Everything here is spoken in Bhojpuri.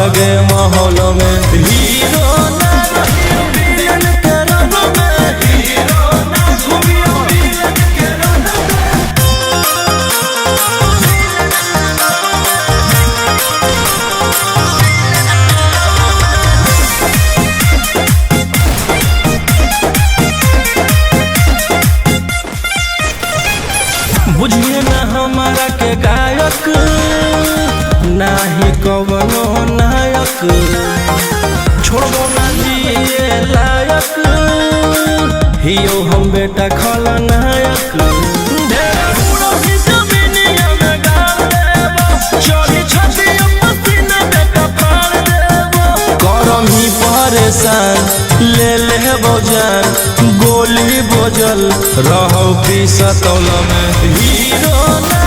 भागे माहौल में हीरो ना रहियो विलन के रंग में हीरो ना घूमियो विलन के रंग बुझिए ना हमारा के गायक नाही कवनो नायक छोड़बो ना जिए लायक हियो हम बेटा खलनायक ढेर बुढ़ो ही जमीनिया में गाड़ देबो चोरी छती पसीना बेटा फाड़ देबो करम ही परेशान ले लेबो जान गोली बोझल रहो पीसतौल में हीरो ना